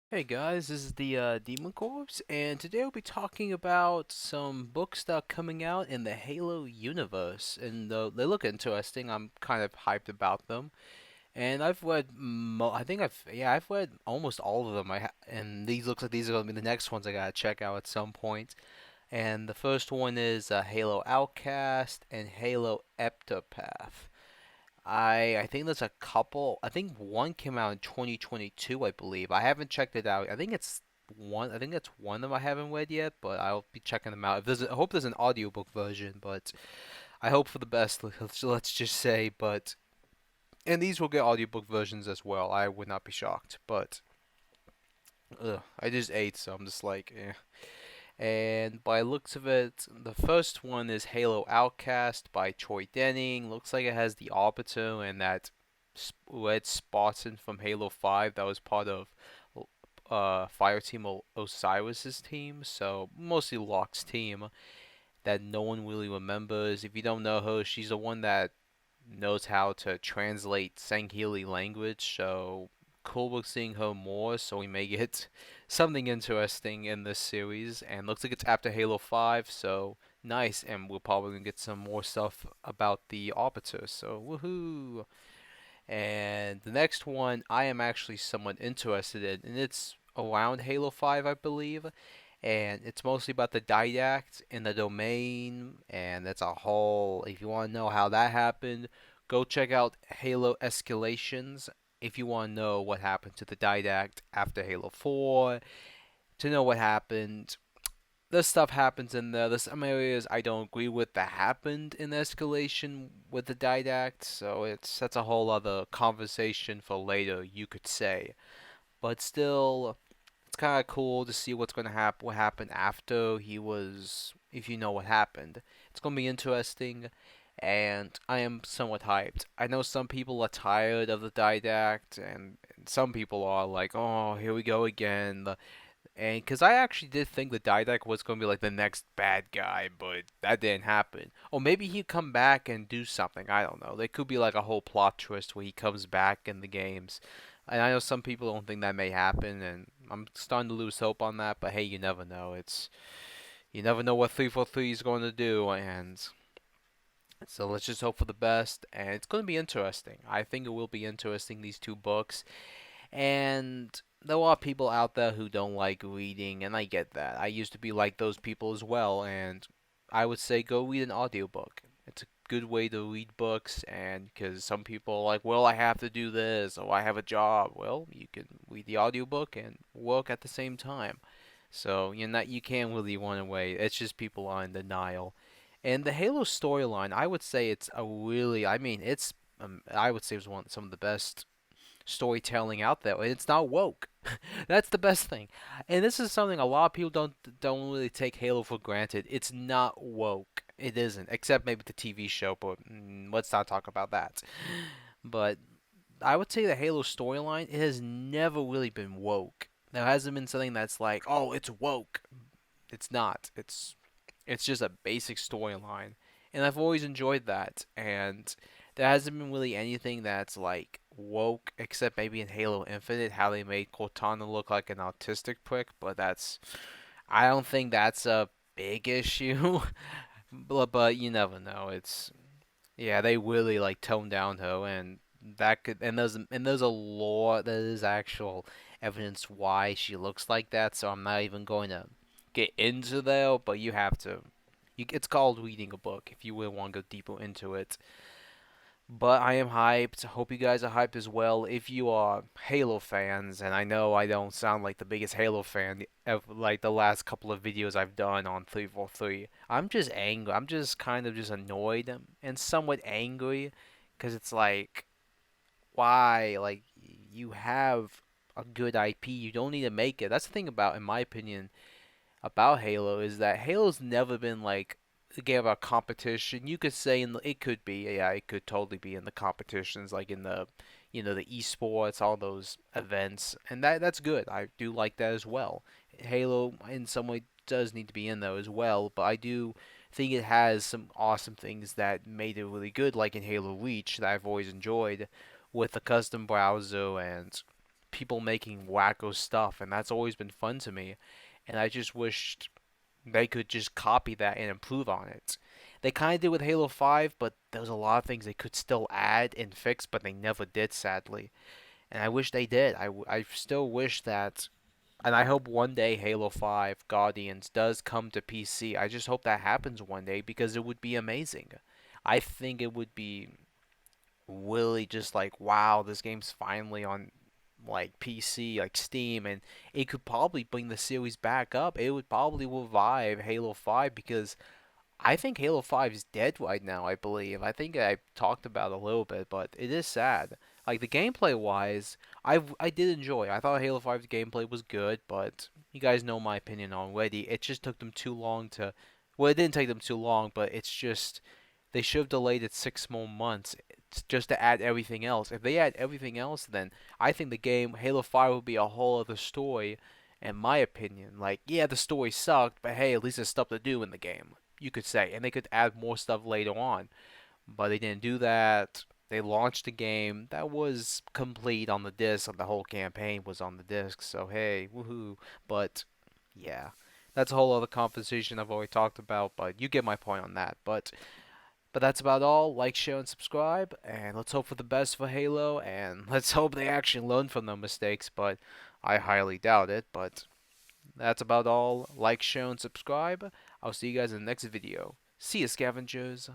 Hey guys, this is the Demon Corps, and today we'll be talking about some books that are coming out in the Halo universe, and they look interesting. I'm kind of hyped about them, and I've read, I think I've read almost all of them. And these looks like these are gonna be the next ones I gotta check out at some point. And the first one is Halo Outcast and Halo Eptapath. I think there's a couple. I think one came out in 2022, I believe. I haven't checked it out. I think it's one. I think that's one of them I haven't read yet, but I'll be checking them out. I hope there's an audiobook version, but I hope for the best. Let's just say, but and these will get audiobook versions as well. I would not be shocked, but I just ate, so I'm just like, eh. And by looks of it, the first one is Halo Outcast by Troy Denning. Looks like it has the Arbiter and that Red Spartan from Halo 5 that was part of Fireteam Osiris's team. So mostly Locke's team that no one really remembers. If you don't know her, she's the one that knows how to translate Sangheili language. So cool with seeing her more. So we may get something interesting in this series. And looks like it's after Halo 5. So nice. And we're probably gonna get some more stuff about the Arbiter. So woohoo! And the next one I am actually somewhat interested in, and it's around Halo 5, I believe. And it's mostly about the Didact and the domain, and that's a whole. If you want to know how that happened, go check out Halo Escalations. If you want to know what happened to the Didact after Halo 4, to know what happened, this stuff happens in there. There's some areas I don't agree with that happened in the escalation with the Didact, so that's a whole other conversation for later, you could say. But still, it's kind of cool to see what's going to happen, what happened after he was, if you know what happened. It's going to be interesting, and I am somewhat hyped. I know some people are tired of the Didact, and some people are like, oh, here we go again. And because I actually did think the Didac was going to be like the next bad guy, but that didn't happen. Or maybe he'd come back and do something. I don't know. There could be like a whole plot twist where he comes back in the games. And I know some people don't think that may happen, and I'm starting to lose hope on that. But hey, you never know. You never know what 343 is going to do, and so let's just hope for the best. And it's going to be interesting. I think it will be interesting, these two books. And there are people out there who don't like reading, and I get that. I used to be like those people as well, and I would say go read an audiobook. It's a good way to read books, and because some people are like, well, I have to do this, or I have a job. Well, you can read the audiobook and work at the same time. So you can't really run away. It's just people are in denial. And the Halo storyline, I would say it's a really, I mean, I would say it's some of the best storytelling out there, and it's not woke. That's the best thing. And this is something a lot of people don't really take Halo for granted. It's not woke. It isn't, except maybe the TV show, but let's not talk about that. But I would say the Halo storyline, it has never really been woke. There hasn't been something that's like, oh, it's woke. It's not. It's just a basic storyline, and I've always enjoyed that. And there hasn't been really anything that's like woke, except maybe in Halo Infinite, how they made Cortana look like an autistic prick. But I don't think that's a big issue. But you never know. Yeah, they really like toned down her, and that could and there's a lore, there is actual evidence why she looks like that. So I'm not even going to get into there, but you have to. It's called reading a book if you really want to go deeper into it. But I am hyped. Hope you guys are hyped as well. If you are Halo fans, and I know I don't sound like the biggest Halo fan of like the last couple of videos I've done on 343. I'm just angry. I'm just kind of just annoyed and somewhat angry because it's like, why? Like, you have a good IP. You don't need to make it. That's the thing about, in my opinion, about Halo is that Halo's never been like a game about competition. You could say it could be, yeah, it could totally be in the competitions, like in the, the esports, all those events, and that's good. I do like that as well. Halo, in some way, does need to be in there as well, but I do think it has some awesome things that made it really good, like in Halo Reach that I've always enjoyed, with the custom browser and people making wacko stuff, and that's always been fun to me. And I just wished they could just copy that and improve on it. They kind of did with Halo 5, but there was a lot of things they could still add and fix, but they never did, sadly. And I wish they did. I still wish that, and I hope one day Halo 5 Guardians does come to PC. I just hope that happens one day because it would be amazing. I think it would be really just like, wow, this game's finally on like PC, like Steam, and it could probably bring the series back up. It would probably revive Halo 5 because I think Halo 5 is dead right now, I believe. I think I talked about it a little bit, but it is sad. Like the gameplay wise, I did enjoy. I thought Halo 5's gameplay was good, but you guys know my opinion already. It just took them too long to, well, it didn't take them too long, but it's just they should have delayed it 6 more months just to add everything else. If they add everything else, then I think the game Halo 5 would be a whole other story, in my opinion. Like, yeah, the story sucked, but hey, at least there's stuff to do in the game, you could say, and they could add more stuff later on. But they didn't do that. They launched a game that was complete on the disc, and the whole campaign was on the disc. So hey, woohoo! But yeah, that's a whole other conversation I've already talked about. But you get my point on that. But that's about all. Like, share, and subscribe. And let's hope for the best for Halo. And let's hope they actually learn from their mistakes. But I highly doubt it. But that's about all. Like, share, and subscribe. I'll see you guys in the next video. See you, scavengers.